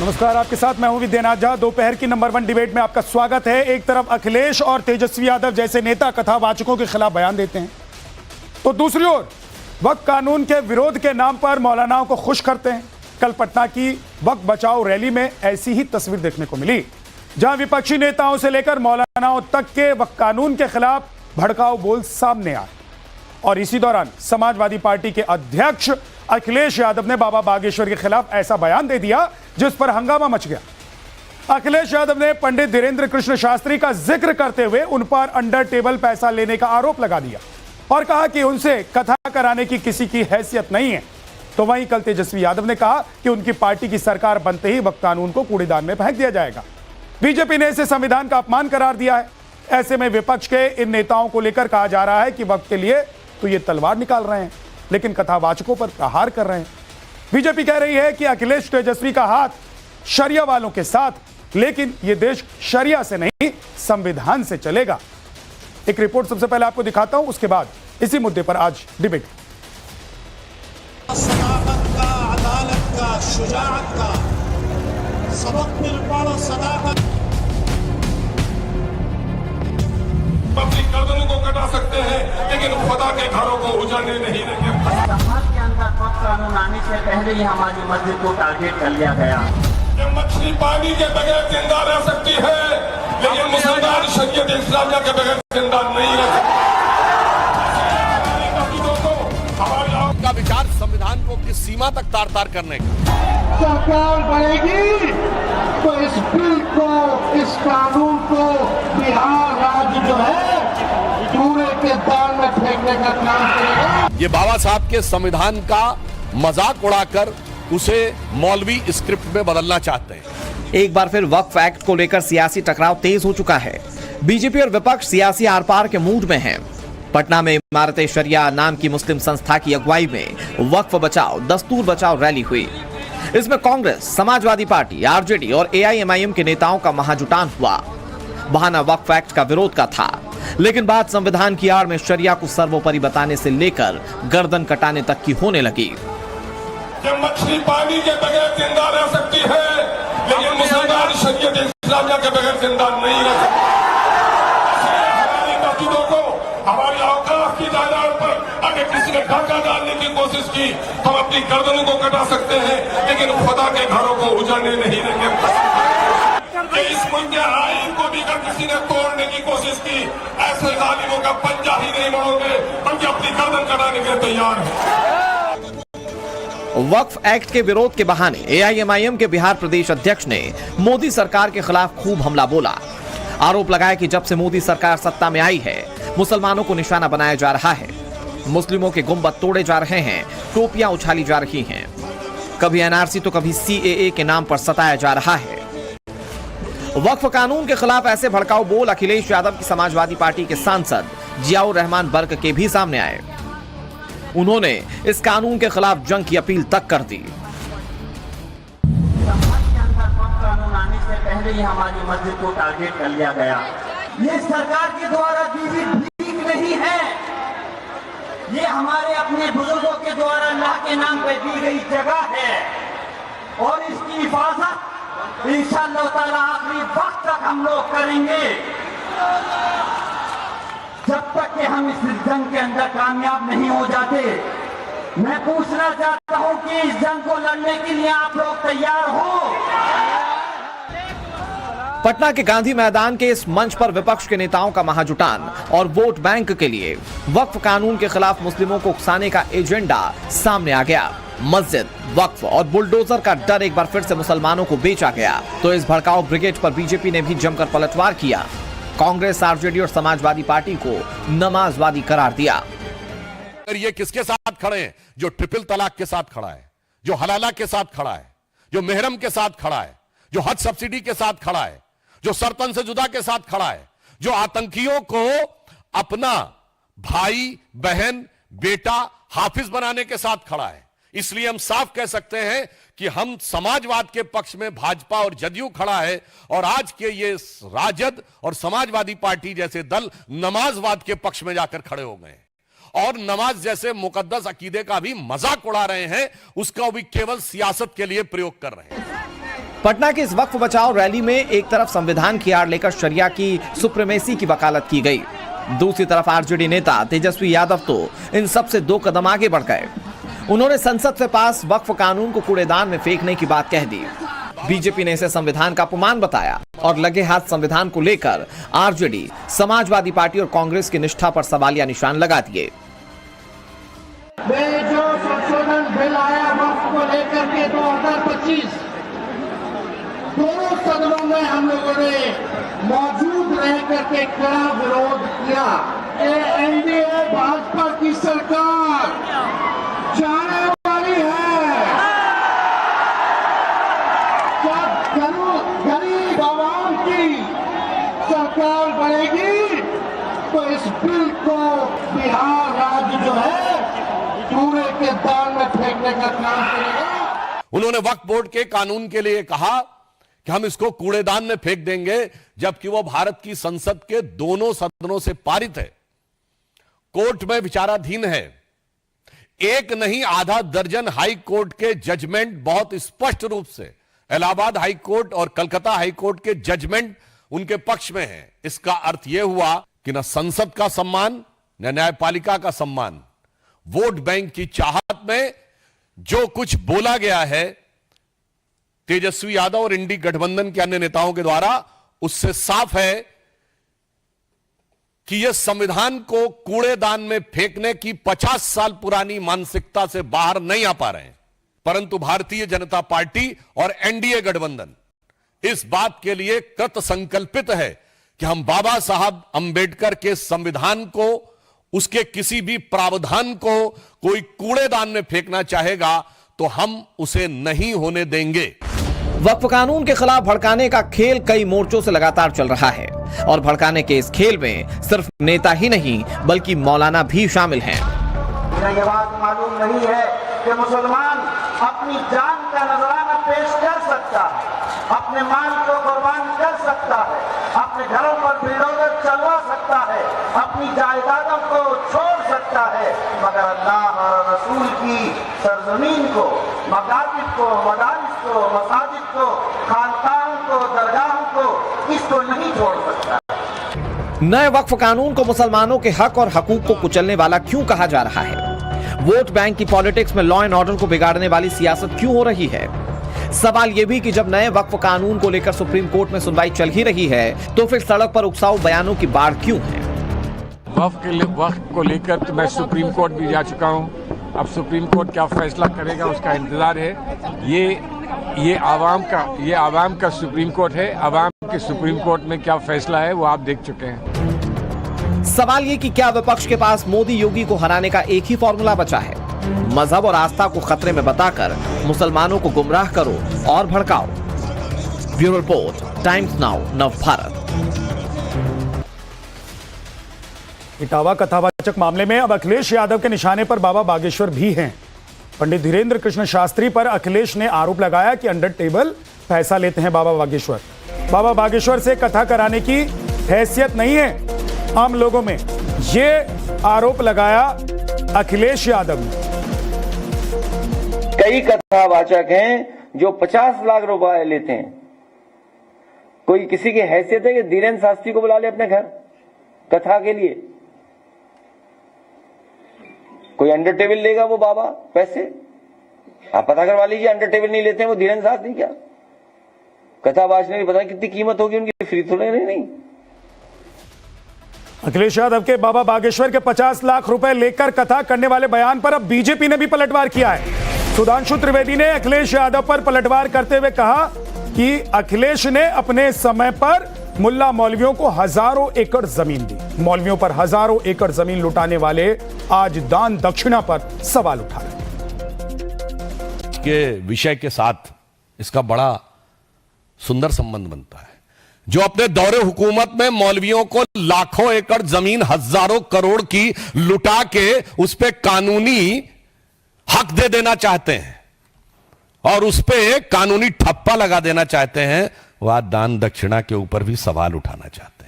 नमस्कार, आपके साथ मैं हूं विद्यानाथ झा। दोपहर की नंबर 1 डिबेट में आपका स्वागत है। एक तरफ अखिलेश और तेजस्वी यादव जैसे नेता कथावाचकों के खिलाफ बयान देते हैं, तो दूसरी ओर वक्फ कानून के विरोध के नाम पर मौलानाओं को खुश करते हैं। कल पटना की वक्फ बचाओ रैली में ऐसी ही तस्वीर देखने को मिली, जहां विपक्षी नेताओं से लेकर मौलानाओं तक के वक्फ कानून के खिलाफ भड़काऊ बोल सामने आए। और इसी दौरान समाजवादी पार्टी के अध्यक्ष अखिलेश यादव ने बाबा बागेश्वर के खिलाफ ऐसा बयान दे दिया जिस पर हंगामा मच गया। अखिलेश यादव ने पंडित धीरेन्द्र कृष्ण शास्त्री का जिक्र करते हुए उन पर अंडर टेबल पैसा लेने का आरोप लगा दिया और कहा कि उनसे कथा कराने की किसी की हैसियत नहीं है। तो वहीं कल तेजस्वी यादव ने कहा कि उनकी पार्टी की सरकार बनते ही वक्फ कानून को कूड़ेदान में फेंक दिया जाएगा। बीजेपी ने इसे संविधान का अपमान करार दिया है। ऐसे में विपक्ष के इन नेताओं को लेकर कहा जा रहा है कि वक्फ के लिए तो ये तलवार निकाल रहे हैं, लेकिन कथावाचकों पर प्रहार कर रहे हैं। बीजेपी कह रही है कि अखिलेश तेजस्वी का हाथ शरिया वालों के साथ, लेकिन यह देश शरिया से नहीं संविधान से चलेगा। एक रिपोर्ट सबसे पहले आपको दिखाता हूं, उसके बाद इसी मुद्दे पर आज डिबेट। सदाकत का, अदालत का, शुजाअत का सबक मिल पड़ो। सदाकत अपनी गर्दनों को कटा सकते हैं, लेकिन खुदा के घरों को उजाड़ने नहीं देंगे। समाज के अंदर वक्फ कानून आने से पहले ही हमारी मस्जिद को टारगेट कर लिया गया। जब मछली पानी के बगैर जिंदा रह सकती है, लेकिन मुसलमान शरीयत इस्लामिया के बगैर जिंदा नहीं रह सकते। का विचार संविधान को किस सीमा तक तार तार करने का। सरकार बनेगी तो इस बिल को, इस कानून को बिहार राज्य जो है कूड़े के दान में फेंकने का काम करेगा। ये बाबा साहब के संविधान का मजाक उड़ाकर उसे मौलवी स्क्रिप्ट में बदलना चाहते हैं। एक बार फिर वक्फ एक्ट को लेकर सियासी टकराव तेज हो चुका है। बीजेपी और विपक्ष सियासी आर पार के मूड में हैं। पटना में इमारत शरिया नाम की मुस्लिम संस्था की अगुवाई में वक्फ बचाओ दस्तूर बचाओ रैली हुई। इसमें कांग्रेस, समाजवादी पार्टी, आरजेडी और एआईएमआईएम के नेताओं का महाजुटान हुआ। बहाना वक्फ एक्ट का विरोध का था, लेकिन बात संविधान की आड़ में शरिया को सर्वोपरि बताने से लेकर गर्दन कटाने तक की होने लगी। जब मछली पानी के बगैर जिंदा रह सकती है, लेकिन मुसलमान शरीयत इस्लामिया के बगैर जिंदा नहीं रह सकते। हमारी मस्जिदों को, हमारी औकाफ की जायदाद पर अगर किसी ने डाका डालने की कोशिश की, हम अपनी गर्दनों को कटा सकते हैं, लेकिन खुदा के घरों को उजाड़ने नहीं देंगे। इस मुल्क के आईन को भी अगर किसी ने तोड़ने की कोशिश की, ऐसे जालिमों का पंजा ही नहीं मोड़ोगे, बल्कि अपनी गर्दन कटाने के लिए तैयार है। वक्फ एक्ट के विरोध के बहाने एआईएमआईएम के बिहार प्रदेश अध्यक्ष ने मोदी सरकार के खिलाफ खूब हमला बोला। आरोप लगाया कि जब से मोदी सरकार सत्ता में आई है, मुसलमानों को निशाना बनाया जा रहा है, मुस्लिमों के गुंबद तोड़े जा रहे हैं, टोपियां उछाली जा रही हैं, कभी एनआरसी तो कभी सीएए के नाम पर सताया जा रहा है। वक्फ कानून के खिलाफ ऐसे भड़काऊ बोल अखिलेश यादव की समाजवादी पार्टी के सांसद जियाउर रहमान बर्क के भी सामने आए। उन्होंने इस कानून के खिलाफ जंग की अपील तक कर दी। समाज के अंदर वक्फ कानून आने से पहले ही हमारी मस्जिद को टारगेट कर लिया गया। ये सरकार के द्वारा दी हुई भीख नहीं है, ये हमारे अपने बुजुर्गों के द्वारा अल्लाह के नाम पर दी गई जगह है, और इसकी हिफाजत इंशाअल्लाह ताला आखिरी वक्त तक हम लोग करेंगे, जब तक कि हम इस जंग के अंदर कामयाब नहीं हो जाते। मैं पूछना चाहता हूं कि इस जंग को लड़ने के लिए आप लोग तैयार हो? पटना के गांधी मैदान के इस मंच पर विपक्ष के नेताओं का महाजुटान और वोट बैंक के लिए वक्फ कानून के खिलाफ मुस्लिमों को उकसाने का एजेंडा सामने आ गया। मस्जिद, वक्फ और बुलडोजर का डर एक बार फिर से मुसलमानों को बेचा गया, तो इस भड़काऊ ब्रिगेड पर बीजेपी ने भी जमकर पलटवार किया। कांग्रेस, आरजेडी और समाजवादी पार्टी को नमाजवादी करार दिया। ये किसके साथ खड़े हैं? जो ट्रिपल तलाक के साथ खड़ा है, जो हलाला के साथ खड़ा है, जो मेहरम के साथ खड़ा है, जो हज सब्सिडी के साथ खड़ा है, जो सरतन से जुदा के साथ खड़ा है, जो आतंकियों को अपना भाई, बहन, बेटा, हाफिज बनाने के साथ खड़ा है। इसलिए हम साफ कह सकते हैं कि हम समाजवाद के पक्ष में भाजपा और जदयू खड़ा है, और आज के ये राजद और समाजवादी पार्टी जैसे दल नमाजवाद के पक्ष में जाकर खड़े हो गए और नमाज जैसे मुकद्दस अकीदे का भी मजाक उड़ा रहे हैं, उसका भी केवल सियासत के लिए प्रयोग कर रहे हैं। पटना की इस वक्फ बचाओ रैली में एक तरफ संविधान की आड़ लेकर शरिया की सुप्रीमेसी की वकालत की गई, दूसरी तरफ आरजेडी नेता तेजस्वी यादव तो इन सब से 2 कदम आगे बढ़ गए। उन्होंने संसद से पास वक्फ कानून को कूड़ेदान में फेंकने की बात कह दी। बीजेपी ने इसे संविधान का अपमान बताया और लगे हाथ संविधान को लेकर आरजेडी, समाजवादी पार्टी और कांग्रेस की निष्ठा पर सवालिया निशान लगा दिए। जो संशोधन बिल आया वक्फ को लेकर के 2025, दोनों सदनों में हम लोगों ने मौजूद रह करके कड़ा विरोध किया। एनडीए भाजपा की सरकार जाने वाली है। जब गरीब आवाम की सरकार बनेगी तो इस बिल को बिहार राज्य जो है कूड़े के दान में फेंकने का काम करेगा। उन्होंने वक्फ बोर्ड के कानून के लिए कहा कि हम इसको कूड़ेदान में फेंक देंगे, जबकि वो भारत की संसद के दोनों सदनों से पारित है, कोर्ट में विचाराधीन है। एक नहीं आधा दर्जन हाई कोर्ट के जजमेंट बहुत स्पष्ट रूप से इलाहाबाद हाई कोर्ट और कलकत्ता हाई कोर्ट के जजमेंट उनके पक्ष में है। इसका अर्थ यह हुआ कि न संसद का सम्मान न न्यायपालिका का सम्मान, वोट बैंक की चाहत में जो कुछ बोला गया है तेजस्वी यादव और इंडी गठबंधन के अन्य नेताओं के द्वारा, उससे साफ है कि यह संविधान को कूड़ेदान में फेंकने की 50 साल पुरानी मानसिकता से बाहर नहीं आ पा रहे हैं। परंतु भारतीय जनता पार्टी और एनडीए गठबंधन इस बात के लिए कृत संकल्पित है कि हम बाबा साहब अंबेडकर के संविधान को, उसके किसी भी प्रावधान को कोई कूड़ेदान में फेंकना चाहेगा तो हम उसे नहीं होने देंगे। वक्फ कानून के खिलाफ भड़काने का खेल कई मोर्चों से लगातार चल रहा है और भड़काने के इस खेल में सिर्फ नेता ही नहीं बल्कि मौलाना भी शामिल हैं। ये बात मालूम नहीं है कि मुसलमान अपनी जान का नजराना पेश कर सकता है, अपने माल को कुर्बान कर सकता है, अपने घरों पर बुलडोजर चलवा सकता है, अपनी जायदादों को छोड़ सकता है, मगर अल्लाह और रसूल की सरजमीन को, मकातिब को, मदारिस को, मसाजिद को, खानकाहों को, दरगाहों को, इसको नहीं छोड़ सकता। नए वक्फ कानून को मुसलमानों के हक और हकूक को कुचलने वाला क्यों कहा जा रहा है? वोट बैंक की पॉलिटिक्स में लॉ एंड ऑर्डर को बिगाड़ने वाली सियासत क्यों हो रही है? सवाल यह भी कि जब नए वक्फ कानून को लेकर सुप्रीम कोर्ट में सुनवाई चल ही रही है तो फिर सड़क पर उकसाऊ बयानों की बाढ़ क्यों है? वक्फ को लेकर तो मैं सुप्रीम कोर्ट भी जा चुका हूं। अब सुप्रीम कोर्ट क्या फैसला करेगा उसका इंतजार है। ये आवाम का सुप्रीम कोर्ट है। आवाम के सुप्रीम कोर्ट में क्या फैसला है वो आप देख चुके हैं। सवाल ये कि क्या विपक्ष के पास मोदी योगी को हराने का एक ही फॉर्मूला बचा है? मजहब और आस्था को खतरे में बताकर मुसलमानों को गुमराह करो और भड़काओ। Bureau report, Times Now, Navbharat. Etawah कथावाचक मामले में अब अखिलेश यादव के निशाने पर बाबा बागेश्वर भी हैं। पंडित धीरेन्द्र कृष्ण शास्त्री पर अखिलेश ने आरोप लगाया कि अंडर टेबल पैसा लेते हैं बाबा बागेश्वर। बाबा बागेश्वर से कथा कराने की हैसियत नहीं है आम लोगों में, ये आरोप लगाया अखिलेश यादव ने। कई कथावाचक हैं जो 50 लाख रुपए लेते हैं। कोई किसी की हैसियत है कि धीरेन्द्र शास्त्री को बुला ले अपने घर कथा के लिए? कोई अंडर टेबल लेगा वो बाबा पैसे? आप पता करवा लीजिए, अंडर टेबल नहीं लेते हैं वो धीरेन्द्र शास्त्री। क्या कथा बाजने की पता कितनी कीमत होगी उनकी? फ्री थोड़े नहीं। अखिलेश यादव के बाबा बागेश्वर के 50 लाख रुपए लेकर कथा करने वाले बयान पर अब बीजेपी ने भी पलटवार किया है। सुधांशु त्रिवेदी ने अखिलेश यादव पर पलटवार करते हुए कहा कि अखिलेश ने अपने समय पर मुल्ला मौलवियों को हजारों एकड़ जमीन दी। मौलवियों पर हजारों एकड़ जमीन लुटाने वाले आज दान दक्षिणा पर सवाल उठा रहे हैं। के विषय के साथ इसका बड़ा सुंदर संबंध बनता है। जो अपने दौरे हुकूमत में मौलवियों को लाखों एकड़ जमीन, हजारों करोड़ की लुटा के उस पे कानूनी हक दे देना चाहते हैं और उस पे कानूनी ठप्पा लगा देना चाहते हैं, वह दान दक्षिणा के ऊपर भी सवाल उठाना चाहते हैं।